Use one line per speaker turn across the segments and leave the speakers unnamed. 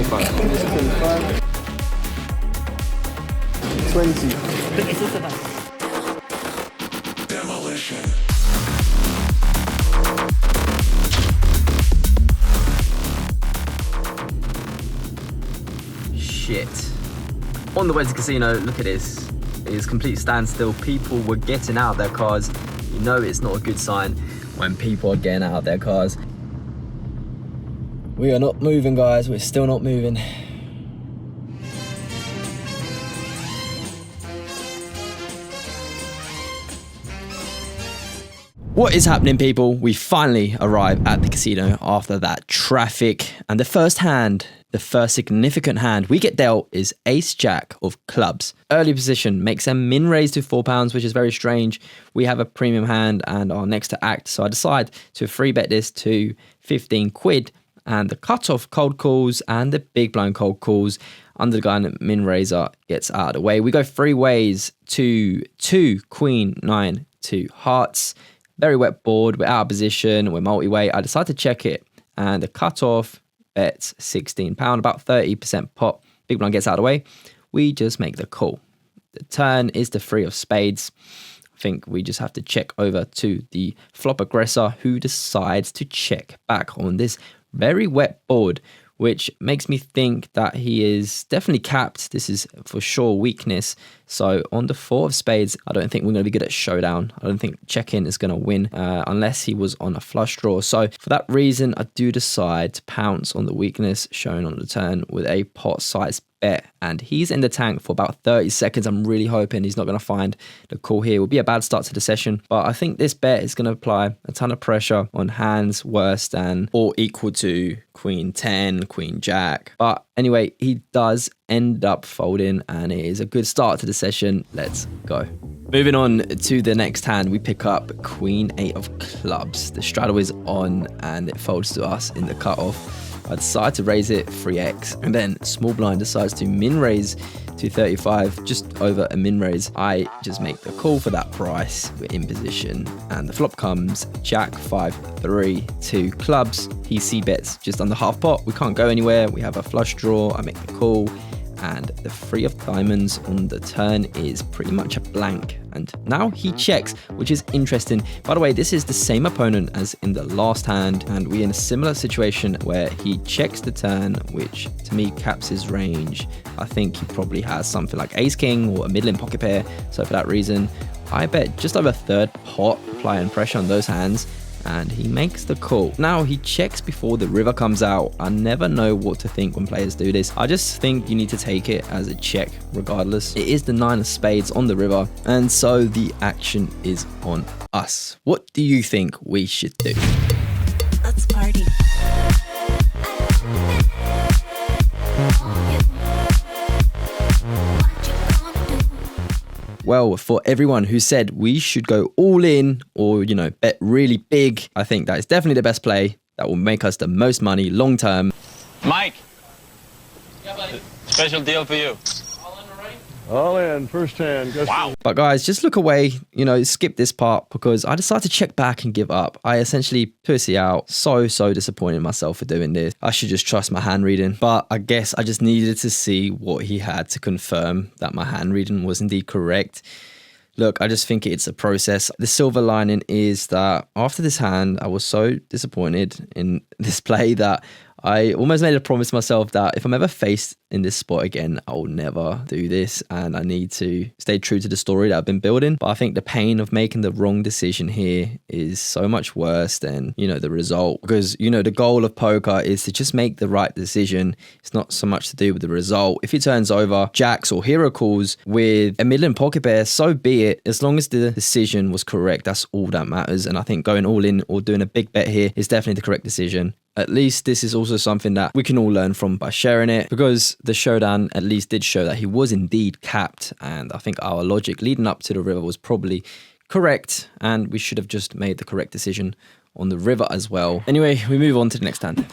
25. This is 25. 20.
Demolition.
Shit. On the way to the casino, look at this. It is complete standstill. People were getting out of their cars. You know it's not a good sign when people are getting out of their cars. We are not moving, guys. We're still not moving. What is happening, people? We finally arrive at the casino after that traffic. And the first significant hand we get dealt is Ace Jack of clubs. Early position makes a min raise to £4, which is very strange. We have a premium hand and are next to act. So I decide to free bet this to 15 quid. And the cutoff cold calls and the big blind cold calls under the gun min raiser gets out of the way. We go three ways to 2, queen, 9, 2 hearts. Very wet board, we're out of position, we're multi-way. I decide to check it and the cutoff bets £16, about 30% pot. Big blind gets out of the way. We just make the call. The turn is the 3 of spades. I think we just have to check over to the flop aggressor who decides to check back on this very wet board, which makes me think that he is definitely capped. This is for sure weakness. So on the 4 of spades, I don't think we're going to be good at showdown. I don't think check-in is going to win unless he was on a flush draw. So for that reason, I do decide to pounce on the weakness shown on the turn with a pot-sized bet. And he's in the tank for about 30 seconds. I'm really hoping he's not going to find the call here. It will be a bad start to the session. But I think this bet is going to apply a ton of pressure on hands worse than or equal to queen 10, queen jack. But anyway, he does end up folding and it is a good start to the session. Let's go. Moving on to the next hand, we pick up queen 8 of clubs. The straddle is on and it folds to us in the cutoff. I decide to raise it 3x and then small blind decides to min raise to 35, just over a min raise. I just make the call for that price. We're in position and the flop comes jack 5, 3, 2 clubs. He c-bets just under half pot. We can't go anywhere. We have a flush draw. I make the call and the 3 of diamonds on the turn is pretty much a blank. And now he checks, which is interesting. By the way, this is the same opponent as in the last hand, and we're in a similar situation where he checks the turn, which to me caps his range. I think he probably has something like ace king or a middling pocket pair. So for that reason, I bet just over a third pot, applying pressure on those hands. And he makes the call. Now he checks before the river comes out. I never know what to think when players do this. I just think you need to take it as a check regardless. It is the 9 of spades on the river, and so the action is on us. What do you think we should do?
Let's party.
Well, for everyone who said we should go all in or, you know, bet really big, I think that is definitely the best play. That will make us the most money long term.
Mike, special deal for you.
All in, first hand.
Wow.
But guys, just look away, you know, skip this part because I decided to check back and give up. I essentially pussy out. So disappointed in myself for doing this. I should just trust my hand reading. But I guess I just needed to see what he had to confirm that my hand reading was indeed correct. Look, I just think it's a process. The silver lining is that after this hand, I was so disappointed in this play that I almost made a promise to myself that if I'm ever faced in this spot again, I will never do this, and I need to stay true to the story that I've been building. But I think the pain of making the wrong decision here is so much worse than, you know, the result, because, you know, the goal of poker is to just make the right decision. It's not so much to do with the result. If it turns over jacks or hero calls with a middling pocket pair, so be it. As long as the decision was correct, that's all that matters. And I think going all in or doing a big bet here is definitely the correct decision. At least this is also something that we can all learn from by sharing it, because the showdown at least did show that he was indeed capped, and I think our logic leading up to the river was probably correct, and we should have just made the correct decision on the river as well. Anyway, we move on to the next hand.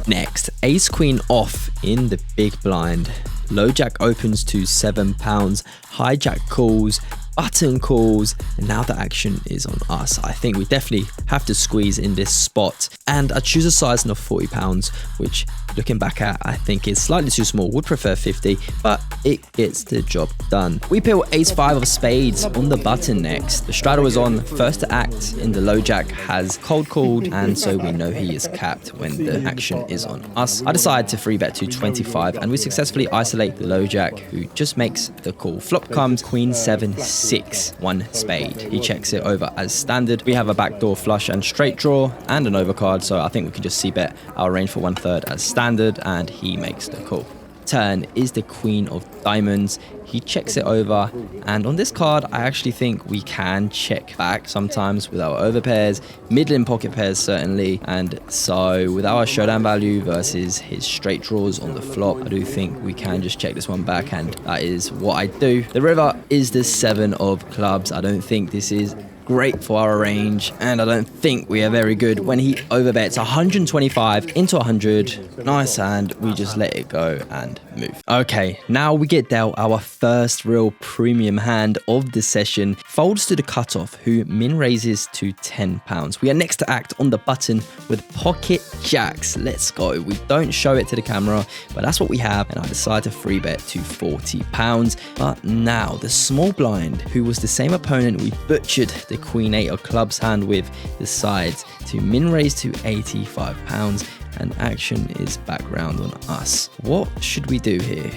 Next, ace queen off in the big blind. Low jack opens to £7, high jack calls, button calls, and now the action is on us. I think we definitely have to squeeze in this spot, and I choose a size of £40, which looking back at, I think is slightly too small. Would prefer 50, but it gets the job done. We peel ace-5 of spades on the button next. The straddle is on, first to act in the low jack has cold called, and so we know he is capped when the action is on us. I decide to free bet to 25, and we successfully isolate the low jack, who just makes the call. Flop comes queen 7-6, one spade. He checks it over as standard. We have a backdoor flush and straight draw and an overcard, so I think we can just c-bet our range for 1/3 as standard, and he makes the call. Turn is the queen of diamonds. He checks it over, and on this card I actually think we can check back sometimes with our overpairs, middling pocket pairs certainly, and so with our showdown value versus his straight draws on the flop, I do think we can just check this one back, and that is what I do. The river is the 7 of clubs. I don't think this is great for our range, and I don't think we are very good when he overbets 125 into 100. Nice hand, we just let it go and move. Okay, now we get dealt our first real premium hand of the session. Folds to the cutoff, who min raises to £10. We are next to act on the button with pocket jacks. Let's go. We don't show it to the camera, but that's what we have, and I decide to free bet to £40. But now the small blind, who was the same opponent we butchered the queen 8 of clubs hand with, decides to min raise to £85, and action is back round on us. What should we do here?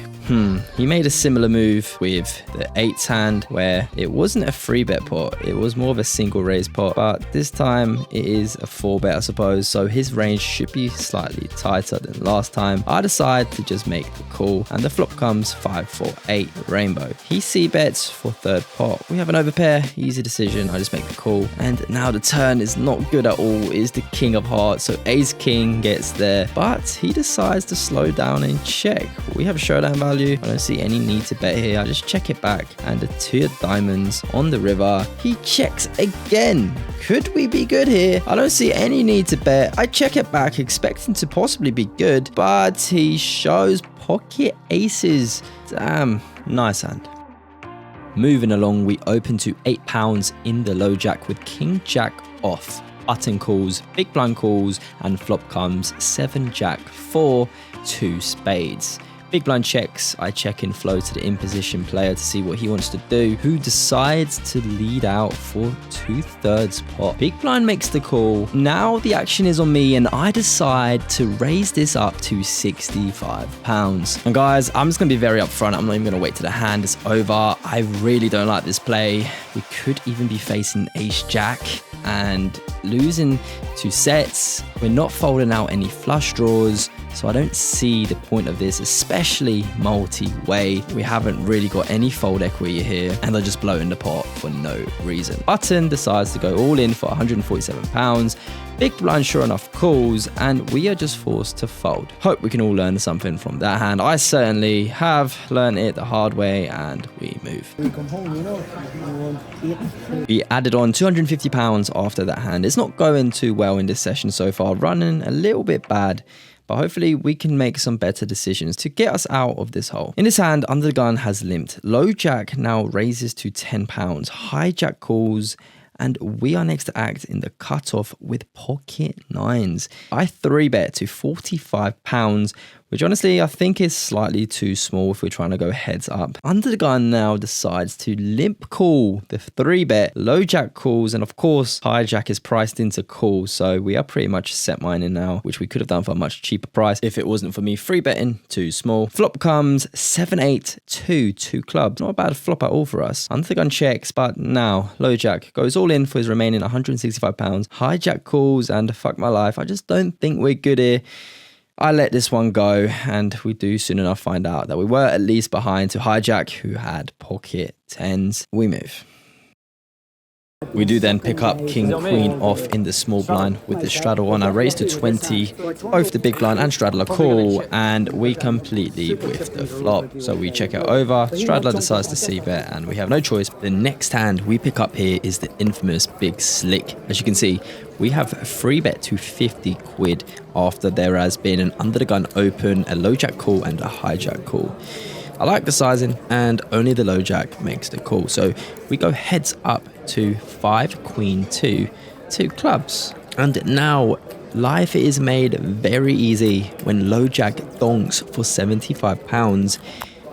He made a similar move with the 8s hand, where it wasn't a free bet pot, it was more of a single raise pot, but this time it is a 4-bet, I suppose, so his range should be slightly tighter than last time. I decide to just make the call, and the flop comes 5-4-8 rainbow. He c-bets for 3rd pot. We have an overpair, easy decision, I just make the call, and now the turn is not good at all. It is the king of hearts, so ace king gets there, but he decides to slow down and check. We have a showdown value. I don't see any need to bet here. I just check it back, and the 2 of diamonds on the river. He checks again. Could we be good here? I don't see any need to bet. I check it back, expecting to possibly be good, but he shows pocket aces. Damn, nice hand. Moving along, we open to £8 in the low jack with king jack off. Button calls, big blind calls, and flop comes 7 jack 4, 2 spades. Big blind checks. I check in flow to the in position player to see what he wants to do, who decides to lead out for 2/3 pot. Big blind makes the call. Now the action is on me, and I decide to raise this up to £65. And guys, I'm just gonna be very upfront. I'm not even gonna wait till the hand is over. I really don't like this play. We could even be facing ace jack and losing 2 sets. We're not folding out any flush draws, so I don't see the point of this, especially multi-way. We haven't really got any fold equity here, and they're just blowing the pot for no reason. Button decides to go all in for £147. Big blind sure enough calls, and we are just forced to fold. Hope we can all learn something from that hand. I certainly have learned it the hard way, and we move. We added on £250 after that hand. It's not going too well in this session so far, running a little bit bad, but hopefully we can make some better decisions to get us out of this hole. In this hand, under the gun has limped. Low jack now raises to £10. High jack calls, and we are next to act in the cutoff with pocket 9s. I 3-bet to £45, which honestly I think is slightly too small if we're trying to go heads up. Under the gun now decides to limp call the 3-bet. Low jack calls, and of course high jack is priced into call, so we are pretty much set mining now, which we could have done for a much cheaper price if it wasn't for me 3-betting too small. Flop comes 7-8-2, 2 clubs. Not a bad flop at all for us. Under the gun checks, but now low jack goes all in for his remaining £165. High jack calls, and fuck my life, I just don't think we're good here. I let this one go, and we do soon enough find out that we were at least behind to hijack, who had pocket 10s. We move. We do then pick up king queen off in the small blind with the straddle on. I raise to 20, both the big blind and straddler call, and we completely whiff the flop. So we check it over, straddler decides to c-bet, and we have no choice. The next hand we pick up here is the infamous big slick. As you can see, we have a free bet to 50 quid after there has been an under the gun open, a low jack call, and a hijack call. I like the sizing, and only the low jack makes the call. So we go heads up to 5 queen 2 clubs. And now life is made very easy when low jack donks for £75.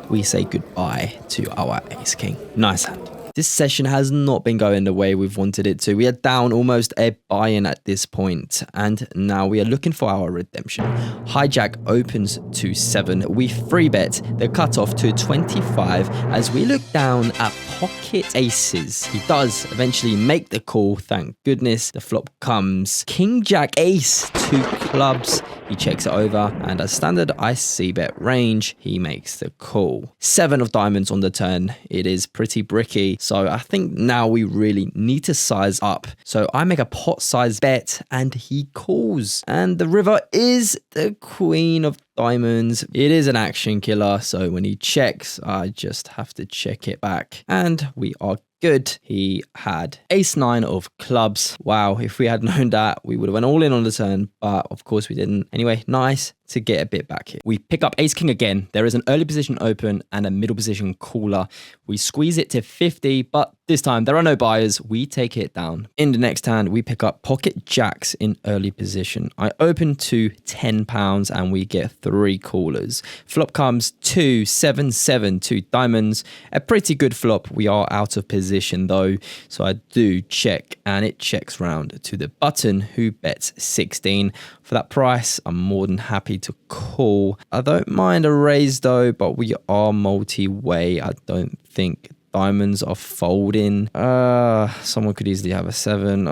We say goodbye to our ace king. Nice hand. This session has not been going the way we've wanted it to. We are down almost a buy-in at this point, and now we are looking for our redemption. Hijack opens to 7. We free bet the cutoff to 25 as we look down at pocket aces. He does eventually make the call, thank goodness. The flop comes king jack ace, 2 clubs. He checks it over, and as standard IC bet range, he makes the call. 7 of diamonds on the turn. It is pretty bricky. So I think now we really need to size up. So I make a pot size bet and he calls. And the river is the queen of diamonds. It is an action killer. So when he checks, I just have to check it back. And we are good. He had ace 9 of clubs. Wow, if we had known that, we would have went all in on the turn, but of course we didn't. Anyway, nice to get a bit back here. We pick up ace king again. There is an early position open and a middle position caller. We squeeze it to 50, but this time there are no buyers. We take it down. In the next hand, we pick up pocket jacks in early position. I open to £10 and we get 3 callers. Flop comes 2, 7, 7, 2 diamonds. A pretty good flop. We are out of position though, so I do check and it checks round to the button who bets 16. For that price, I'm more than happy to call. I don't mind a raise though, but we are multi-way. I don't think diamonds are folding. Someone could easily have a 7.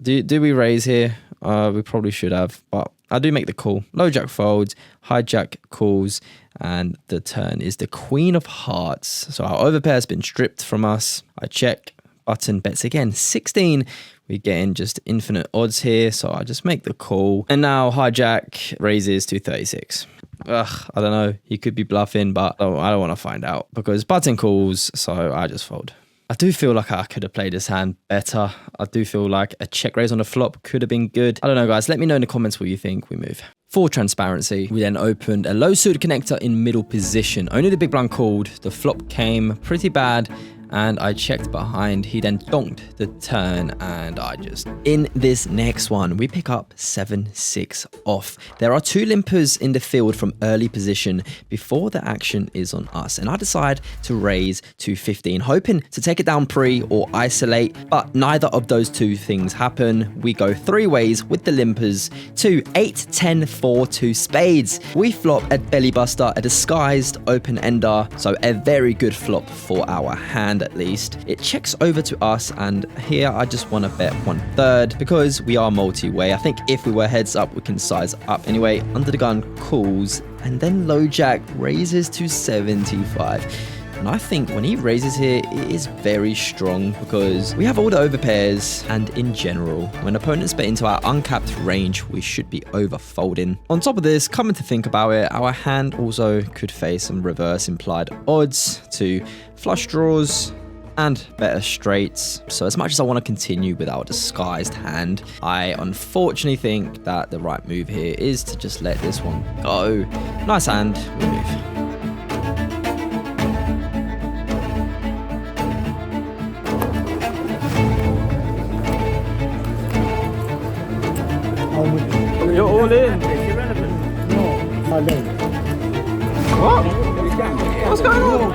Do we raise here? We probably should have, but I do make the call. Low jack folds, hijack calls, and the turn is the queen of hearts. So our overpair has been stripped from us. I check, button bets again, 16. We get in just infinite odds here, so I just make the call. And now hijack raises to 36. I don't know. He could be bluffing, but I don't want to find out because button calls, so I just fold. I do feel like I could have played this hand better. I do feel like a check raise on the flop could have been good. I don't know, guys. Let me know in the comments what you think. We move. For transparency, we then opened a low suited connector in middle position. Only the big blind called. The flop came pretty bad, and I checked behind. He then donked the turn, and I just... In this next one, we pick up 7-6 off. There are 2 limpers in the field from early position before the action is on us, and I decide to raise to 15, hoping to take it down pre or isolate, but neither of those 2 things happen. We go 3 ways with the limpers to 8, 10, 4, 2 spades. We flop at belly buster, a disguised open ender, so a very good flop for our hand at least. It checks over to us, and here I just want to bet 1/3 because we are multi-way. I think if we were heads up, we can size up. Anyway, under the gun calls, and then low jack raises to 75. And I think when he raises here, it is very strong because we have all the overpairs, and in general, when opponents bet into our uncapped range, we should be over folding. On top of this, coming to think about it, our hand also could face some reverse implied odds to flush draws and better straights. So as much as I want to continue with our disguised hand, I unfortunately think that the right move here is to just let this one go. Nice hand, we move.
You're all in.
What? What's going on?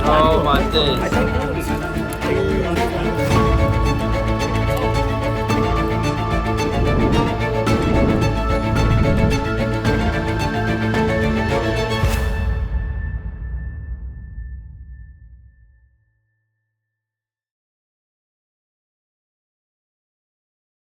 Oh my days.